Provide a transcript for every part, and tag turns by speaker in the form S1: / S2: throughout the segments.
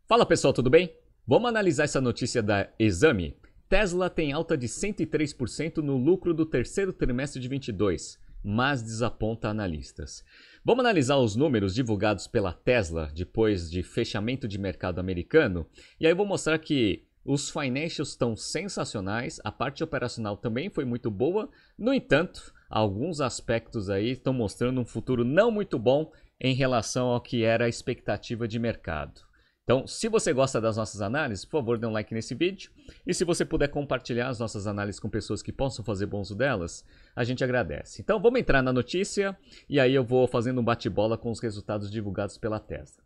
S1: Fala pessoal, tudo bem? Vamos analisar essa notícia da Exame. Tesla tem alta de 103% no lucro do terceiro trimestre de 22, mas desaponta analistas. Vamos analisar os números divulgados pela Tesla depois de fechamento de mercado americano, e aí eu vou mostrar que os financials estão sensacionais, a parte operacional também foi muito boa, no entanto, alguns aspectos aí estão mostrando um futuro não muito bom em relação ao que era a expectativa de mercado. Então, se você gosta das nossas análises, por favor, dê um like nesse vídeo. E se você puder compartilhar as nossas análises com pessoas que possam fazer bom uso delas, a gente agradece. Então, vamos entrar na notícia e aí eu vou fazendo um bate-bola com os resultados divulgados pela Tesla.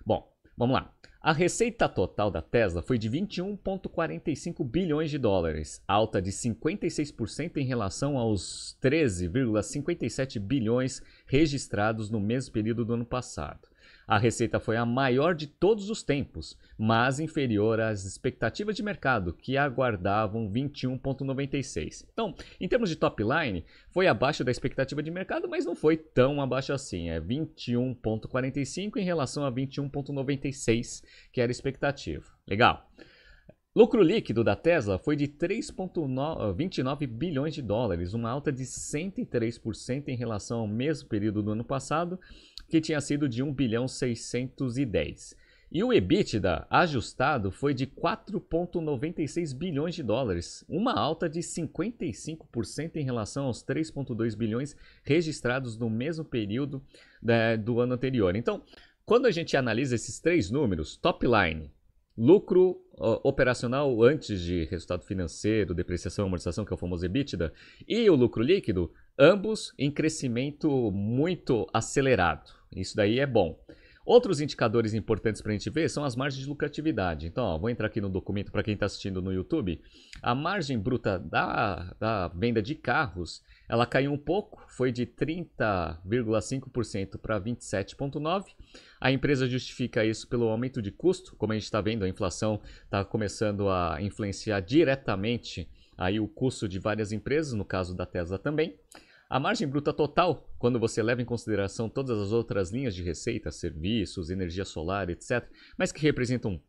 S1: Bom, vamos lá. A receita total da Tesla foi de 21,45 bilhões de dólares, alta de 56% em relação aos 13,57 bilhões registrados no mesmo período do ano passado. A receita foi a maior de todos os tempos, mas inferior às expectativas de mercado, que aguardavam 21,96. Então, em termos de top line, foi abaixo da expectativa de mercado, mas não foi tão abaixo assim. É 21,45 em relação a 21,96, que era a expectativa. Legal. Lucro líquido da Tesla foi de 3,29 bilhões de dólares, uma alta de 103% em relação ao mesmo período do ano passado, que tinha sido de 1 bilhão 610. E o EBITDA ajustado foi de 4,96 bilhões de dólares, uma alta de 55% em relação aos 3,2 bilhões registrados no mesmo período do ano anterior. Então, quando a gente analisa esses três números, top line, lucro operacional antes de resultado financeiro, depreciação e amortização, que é o famoso EBITDA, e o lucro líquido, ambos em crescimento muito acelerado. Isso daí é bom. Outros indicadores importantes para a gente ver são as margens de lucratividade. Então, vou entrar aqui no documento para quem está assistindo no YouTube. A margem bruta da venda de carros, ela caiu um pouco, foi de 30,5% para 27,9%. A empresa justifica isso pelo aumento de custo. Como a gente está vendo, a inflação está começando a influenciar diretamente aí o custo de várias empresas, no caso da Tesla também. A margem bruta total, quando você leva em consideração todas as outras linhas de receita, serviços, energia solar, etc., mas que representam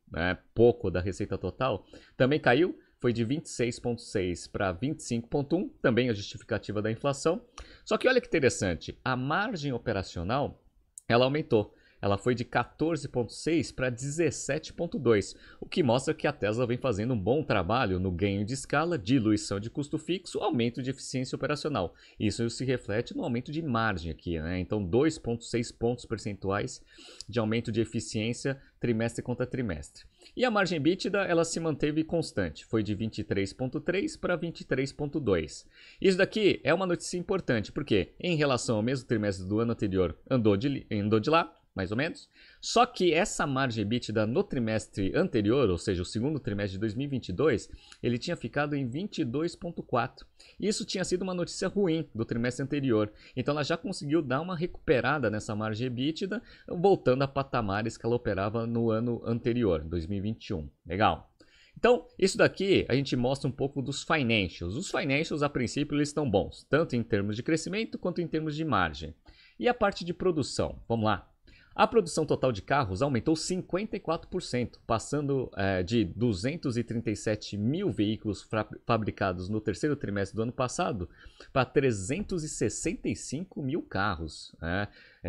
S1: pouco da receita total, também caiu, foi de 26,6 para 25,1, também a justificativa da inflação. Só que olha que interessante, a margem operacional, ela aumentou. Ela foi de 14,6 para 17,2, o que mostra que a Tesla vem fazendo um bom trabalho no ganho de escala, diluição de custo fixo, aumento de eficiência operacional. Isso se reflete no aumento de margem aqui, né? Então 2,6 pontos percentuais de aumento de eficiência trimestre contra trimestre. E a margem EBITDA, ela se manteve constante, foi de 23,3 para 23,2. Isso daqui é uma notícia importante, porque em relação ao mesmo trimestre do ano anterior, andou de lá, mais ou menos. Só que essa margem EBITDA no trimestre anterior, ou seja, o segundo trimestre de 2022, ele tinha ficado em 22,4. Isso tinha sido uma notícia ruim do trimestre anterior. Então ela já conseguiu dar uma recuperada nessa margem EBITDA, voltando a patamares que ela operava no ano anterior, 2021. Legal. Então, isso daqui a gente mostra um pouco dos financials. Os financials, a princípio, eles estão bons, tanto em termos de crescimento quanto em termos de margem. E a parte de produção? Vamos lá. A produção total de carros aumentou 54%, passando de 237 mil veículos fabricados no terceiro trimestre do ano passado para 365 mil carros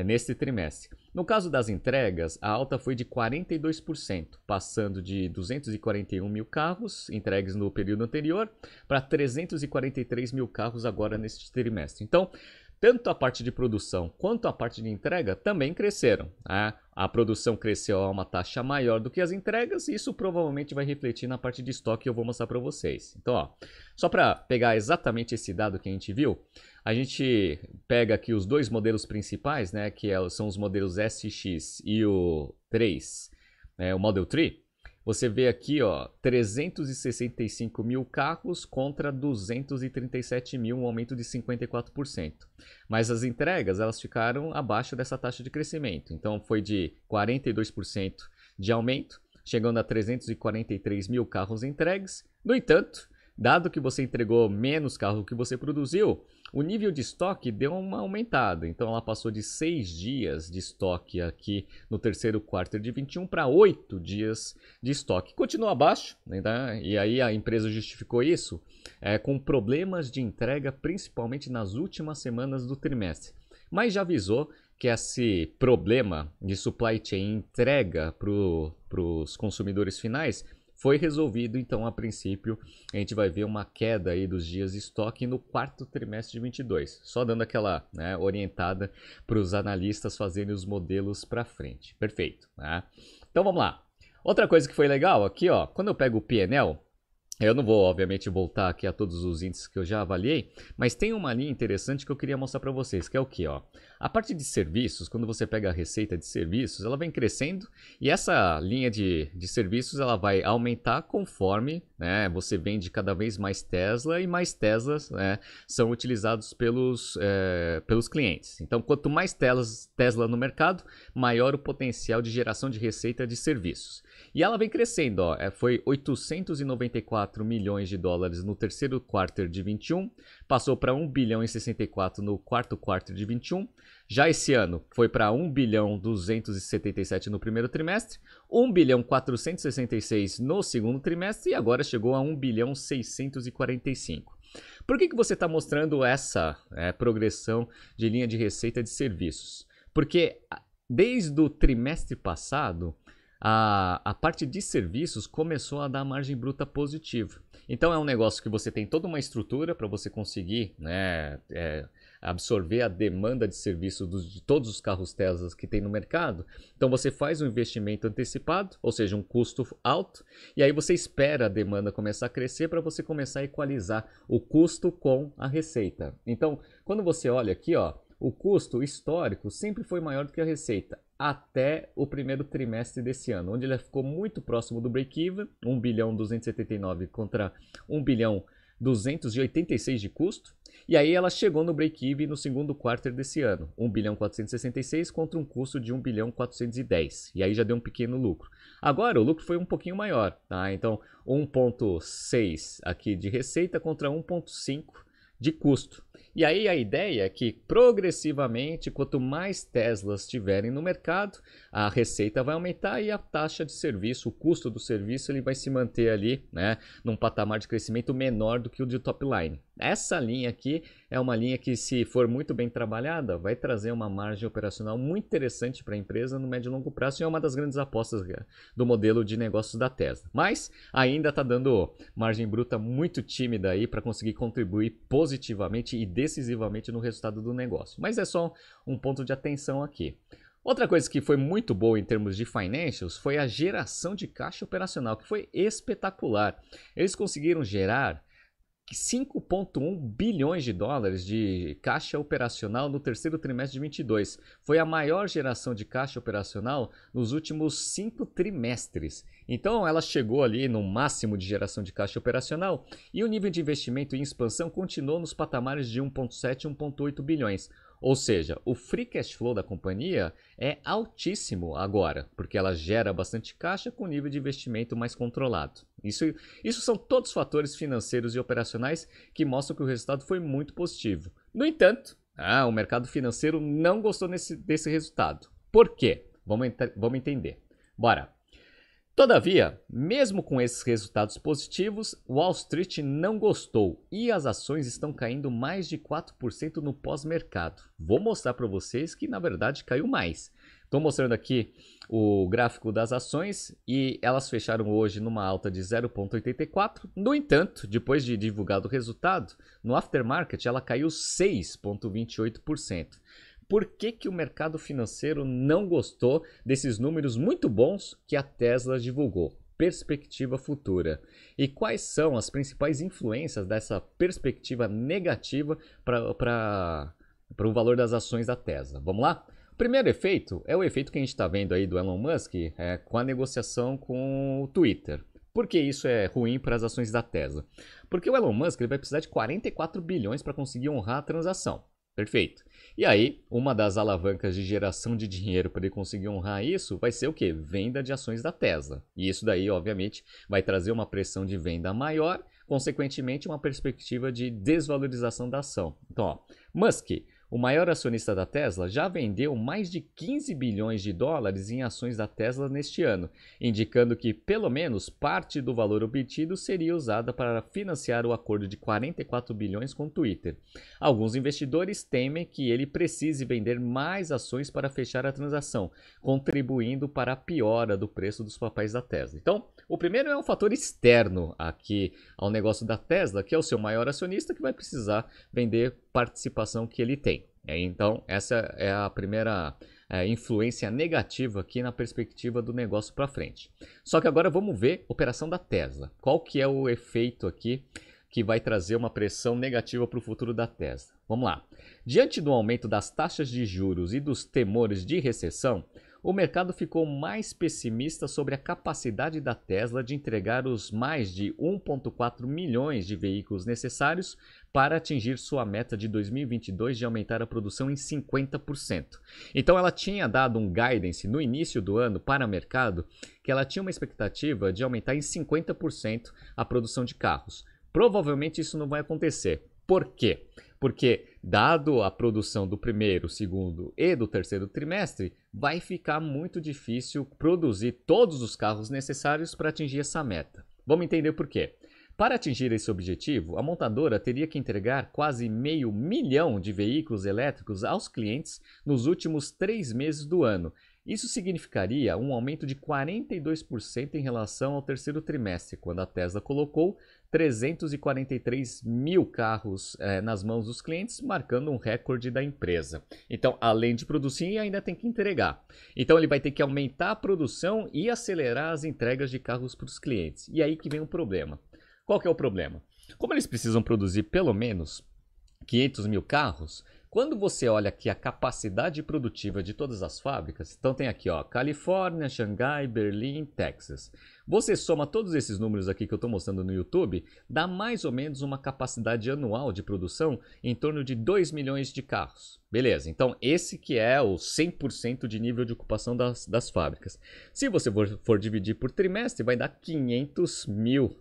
S1: neste trimestre. No caso das entregas, a alta foi de 42%, passando de 241 mil carros entregues no período anterior para 343 mil carros agora neste trimestre. Então, tanto a parte de produção quanto a parte de entrega também cresceram. A produção cresceu a uma taxa maior do que as entregas e isso provavelmente vai refletir na parte de estoque que eu vou mostrar para vocês. Então, só para pegar exatamente esse dado que a gente viu, a gente pega aqui os dois modelos principais, né, que são os modelos SX e o 3, o Model 3. Você vê aqui, 365 mil carros contra 237 mil, um aumento de 54%. Mas as entregas, elas ficaram abaixo dessa taxa de crescimento. Então, foi de 42% de aumento, chegando a 343 mil carros entregues. No entanto, dado que você entregou menos carro que você produziu, o nível de estoque deu uma aumentada. Então ela passou de 6 dias de estoque aqui no terceiro quarto de 21 para 8 dias de estoque. Continua abaixo, né? E aí a empresa justificou isso com problemas de entrega, principalmente nas últimas semanas do trimestre. Mas já avisou que esse problema de supply chain entrega para os consumidores finais foi resolvido. Então, a princípio, a gente vai ver uma queda aí dos dias de estoque no quarto trimestre de 22. Só dando aquela orientada para os analistas fazerem os modelos para frente. Perfeito. Né? Então, vamos lá. Outra coisa que foi legal aqui, ó, quando eu pego o P&L, eu não vou, obviamente, voltar aqui a todos os índices que eu já avaliei, mas tem uma linha interessante que eu queria mostrar para vocês, que é o que, ó. A parte de serviços, quando você pega a receita de serviços, ela vem crescendo e essa linha de serviços ela vai aumentar conforme você vende cada vez mais Tesla e mais Teslas são utilizados pelos clientes. Então, quanto mais Tesla no mercado, maior o potencial de geração de receita de serviços. E ela vem crescendo, ó, foi 894 milhões de dólares no terceiro quarto de 21, passou para 1 bilhão e 64 no quarto quarto de 21, já esse ano foi para 1 bilhão 277 no primeiro trimestre, 1 bilhão 466 no segundo trimestre e agora chegou a 1 bilhão 645. Por que você está mostrando essa progressão de linha de receita de serviços? Porque desde o trimestre passado, a parte de serviços começou a dar margem bruta positiva. Então é um negócio que você tem toda uma estrutura para você conseguir absorver a demanda de serviço de todos os carros Tesla que tem no mercado. Então você faz um investimento antecipado, ou seja, um custo alto, e aí você espera a demanda começar a crescer para você começar a equalizar o custo com a receita. Então, quando você olha aqui, ó, o custo histórico sempre foi maior do que a receita, até o primeiro trimestre desse ano, onde ele ficou muito próximo do break-even, 1 bilhão 279 contra 1 bilhão 286 de custo, e aí ela chegou no break-even no segundo quarto desse ano, 1 bilhão 466 contra um custo de 1 bilhão 410, e aí já deu um pequeno lucro. Agora o lucro foi um pouquinho maior, tá? Então 1,6 aqui de receita contra 1,5 de custo. E aí a ideia é que progressivamente, quanto mais Teslas tiverem no mercado, a receita vai aumentar e a taxa de serviço, o custo do serviço, ele vai se manter ali, num patamar de crescimento menor do que o de top line. Essa linha aqui é uma linha que, se for muito bem trabalhada, vai trazer uma margem operacional muito interessante para a empresa no médio e longo prazo, e é uma das grandes apostas do modelo de negócios da Tesla. Mas ainda está dando margem bruta muito tímida aí para conseguir contribuir positivamente e decisivamente no resultado do negócio. Mas é só um ponto de atenção aqui. Outra coisa que foi muito boa em termos de financials foi a geração de caixa operacional, que foi espetacular. Eles conseguiram gerar 5,1 bilhões de dólares de caixa operacional no terceiro trimestre de 22. Foi a maior geração de caixa operacional nos últimos 5 trimestres. Então ela chegou ali no máximo de geração de caixa operacional e o nível de investimento em expansão continuou nos patamares de 1,7 e 1,8 bilhões. Ou seja, o free cash flow da companhia é altíssimo agora, porque ela gera bastante caixa com nível de investimento mais controlado. Isso são todos fatores financeiros e operacionais que mostram que o resultado foi muito positivo. No entanto, o mercado financeiro não gostou desse resultado. Por quê? Vamos entender. Bora! Todavia, mesmo com esses resultados positivos, Wall Street não gostou e as ações estão caindo mais de 4% no pós-mercado. Vou mostrar para vocês que, na verdade, caiu mais. Estou mostrando aqui o gráfico das ações e elas fecharam hoje numa alta de 0,84. No entanto, depois de divulgado o resultado, no aftermarket ela caiu 6,28%. Por que o mercado financeiro não gostou desses números muito bons que a Tesla divulgou? Perspectiva futura. E quais são as principais influências dessa perspectiva negativa para o valor das ações da Tesla? Vamos lá? O primeiro efeito é o efeito que a gente está vendo aí do Elon Musk com a negociação com o Twitter. Por que isso é ruim para as ações da Tesla? Porque o Elon Musk ele vai precisar de 44 bilhões para conseguir honrar a transação. Perfeito. E aí, uma das alavancas de geração de dinheiro para ele conseguir honrar isso vai ser o quê? Venda de ações da Tesla. E isso daí, obviamente, vai trazer uma pressão de venda maior, consequentemente, uma perspectiva de desvalorização da ação. Então, ó, Musk, o maior acionista da Tesla, já vendeu mais de 15 bilhões de dólares em ações da Tesla neste ano, indicando que pelo menos parte do valor obtido seria usada para financiar o acordo de 44 bilhões com o Twitter. Alguns investidores temem que ele precise vender mais ações para fechar a transação, contribuindo para a piora do preço dos papéis da Tesla. Então, o primeiro é um fator externo aqui ao negócio da Tesla, que é o seu maior acionista, que vai precisar vender participação que ele tem. Então, essa é a primeira influência negativa aqui na perspectiva do negócio para frente. Só que agora vamos ver a operação da Tesla. Qual que é o efeito aqui que vai trazer uma pressão negativa para o futuro da Tesla? Vamos lá. Diante do aumento das taxas de juros e dos temores de recessão, o mercado ficou mais pessimista sobre a capacidade da Tesla de entregar os mais de 1,4 milhões de veículos necessários para atingir sua meta de 2022 de aumentar a produção em 50%. Então ela tinha dado um guidance no início do ano para o mercado que ela tinha uma expectativa de aumentar em 50% a produção de carros. Provavelmente isso não vai acontecer. Por quê? Porque, dado a produção do primeiro, segundo e do terceiro trimestre, vai ficar muito difícil produzir todos os carros necessários para atingir essa meta. Vamos entender por quê. Para atingir esse objetivo, a montadora teria que entregar quase 500 mil de veículos elétricos aos clientes nos últimos 3 meses do ano. Isso significaria um aumento de 42% em relação ao terceiro trimestre, quando a Tesla colocou 343 mil carros nas mãos dos clientes, marcando um recorde da empresa. Então, além de produzir, ainda tem que entregar. Então, ele vai ter que aumentar a produção e acelerar as entregas de carros para os clientes. E aí que vem o problema. Qual que é o problema? Como eles precisam produzir pelo menos 500 mil carros, quando você olha aqui a capacidade produtiva de todas as fábricas, então tem aqui ó, Califórnia, Xangai, Berlim, Texas. Você soma todos esses números aqui que eu estou mostrando no YouTube, dá mais ou menos uma capacidade anual de produção em torno de 2 milhões de carros. Beleza, então esse que é o 100% de nível de ocupação das fábricas. Se você for dividir por trimestre, vai dar 500 mil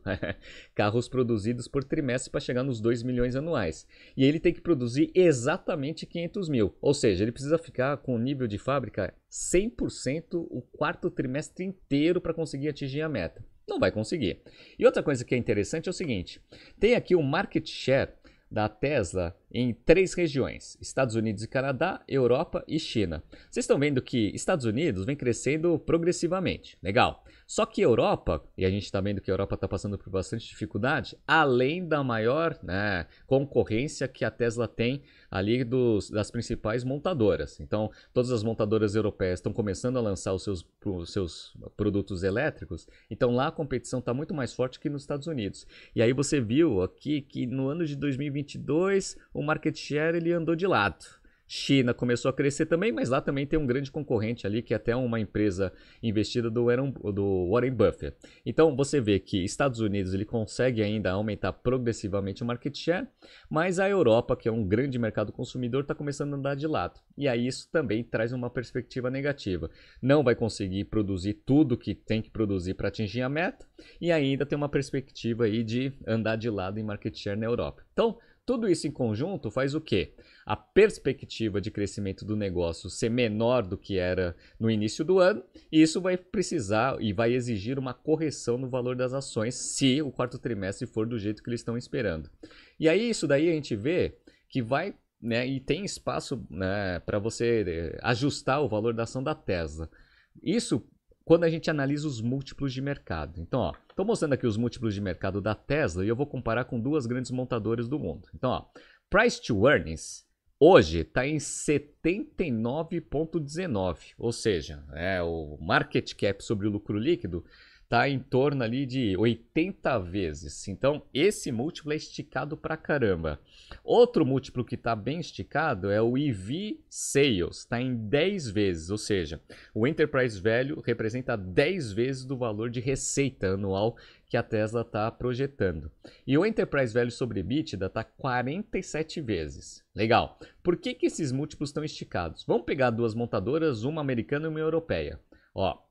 S1: carros produzidos por trimestre para chegar nos 2 milhões anuais. E ele tem que produzir exatamente 500 mil, ou seja, ele precisa ficar com o nível de fábrica 100% o quarto trimestre inteiro para conseguir atingir a meta. Não vai conseguir. E outra coisa que é interessante é o seguinte, tem aqui o market share da Tesla em 3 regiões, Estados Unidos e Canadá, Europa e China. Vocês estão vendo que Estados Unidos vem crescendo progressivamente, legal. Só que Europa, e a gente está vendo que a Europa está passando por bastante dificuldade, além da maior concorrência que a Tesla tem ali das principais montadoras. Então, todas as montadoras europeias estão começando a lançar os seus produtos elétricos, então lá a competição está muito mais forte que nos Estados Unidos. E aí você viu aqui que no ano de 2022 o market share ele andou de lado. China começou a crescer também, mas lá também tem um grande concorrente ali, que é até uma empresa investida do Warren Buffett. Então você vê que Estados Unidos ele consegue ainda aumentar progressivamente o market share, mas a Europa, que é um grande mercado consumidor, está começando a andar de lado. E aí isso também traz uma perspectiva negativa. Não vai conseguir produzir tudo que tem que produzir para atingir a meta, e ainda tem uma perspectiva aí de andar de lado em market share na Europa. Então, tudo isso em conjunto faz o quê? A perspectiva de crescimento do negócio ser menor do que era no início do ano, e isso vai precisar e vai exigir uma correção no valor das ações se o quarto trimestre for do jeito que eles estão esperando. E aí isso daí a gente vê que vai, e tem espaço para você ajustar o valor da ação da Tesla. Isso quando a gente analisa os múltiplos de mercado. Então, estou mostrando aqui os múltiplos de mercado da Tesla e eu vou comparar com 2 grandes montadoras do mundo. Então, Price to Earnings hoje está em 79,19, ou seja, o market cap sobre o lucro líquido está em torno ali de 80 vezes. Então, esse múltiplo é esticado pra caramba. Outro múltiplo que está bem esticado é o EV Sales, está em 10 vezes, ou seja, o Enterprise Value representa 10 vezes do valor de receita anual que a Tesla está projetando. E o Enterprise Value sobre EBITDA está 47 vezes. Legal. Por que esses múltiplos estão esticados? Vamos pegar duas montadoras, uma americana e uma europeia. Ó,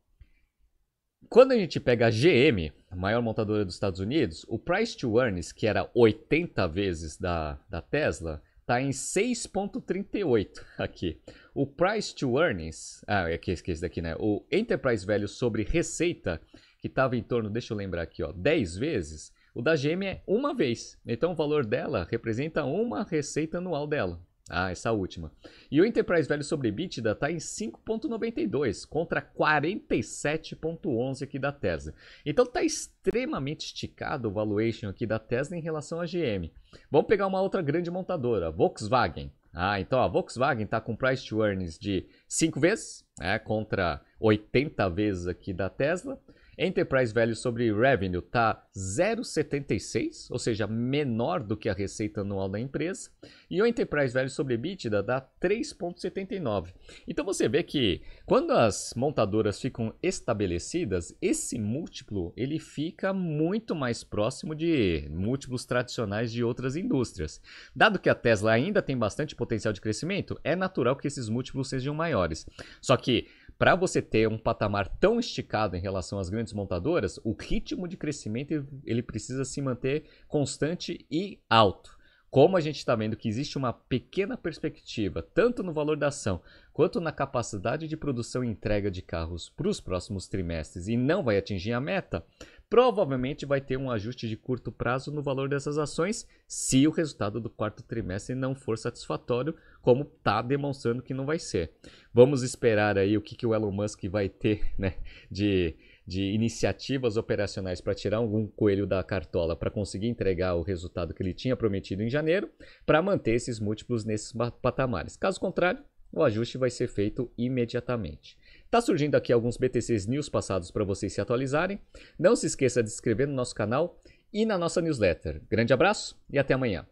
S1: quando a gente pega a GM, a maior montadora dos Estados Unidos, o Price to Earnings, que era 80 vezes da Tesla, está em 6,38 aqui. O Price to Earnings, esse daqui, né? O Enterprise Value sobre receita, que estava em torno, deixa eu lembrar aqui, ó, 10 vezes, o da GM é uma vez. Então o valor dela representa uma receita anual dela. Essa última. E o Enterprise Value sobre EBITDA está em 5,92 contra 47,11 aqui da Tesla. Então está extremamente esticado o valuation aqui da Tesla em relação à GM. Vamos pegar uma outra grande montadora, Volkswagen. Então a Volkswagen está com price to earnings de 5 vezes, contra 80 vezes aqui da Tesla. Enterprise Value sobre Revenue está 0,76, ou seja, menor do que a receita anual da empresa. E o Enterprise Value sobre EBITDA dá 3,79. Então você vê que quando as montadoras ficam estabelecidas, esse múltiplo ele fica muito mais próximo de múltiplos tradicionais de outras indústrias. Dado que a Tesla ainda tem bastante potencial de crescimento, é natural que esses múltiplos sejam maiores. Só que para você ter um patamar tão esticado em relação às grandes montadoras, o ritmo de crescimento ele precisa se manter constante e alto. Como a gente está vendo que existe uma pequena perspectiva, tanto no valor da ação, quanto na capacidade de produção e entrega de carros para os próximos trimestres e não vai atingir a meta, provavelmente vai ter um ajuste de curto prazo no valor dessas ações se o resultado do quarto trimestre não for satisfatório, como está demonstrando que não vai ser. Vamos esperar aí o que o Elon Musk vai ter, né, de iniciativas operacionais para tirar algum coelho da cartola para conseguir entregar o resultado que ele tinha prometido em janeiro, para manter esses múltiplos nesses patamares. Caso contrário, o ajuste vai ser feito imediatamente. Está surgindo aqui alguns BTCs News passados para vocês se atualizarem. Não se esqueça de se inscrever no nosso canal e na nossa newsletter. Grande abraço e até amanhã.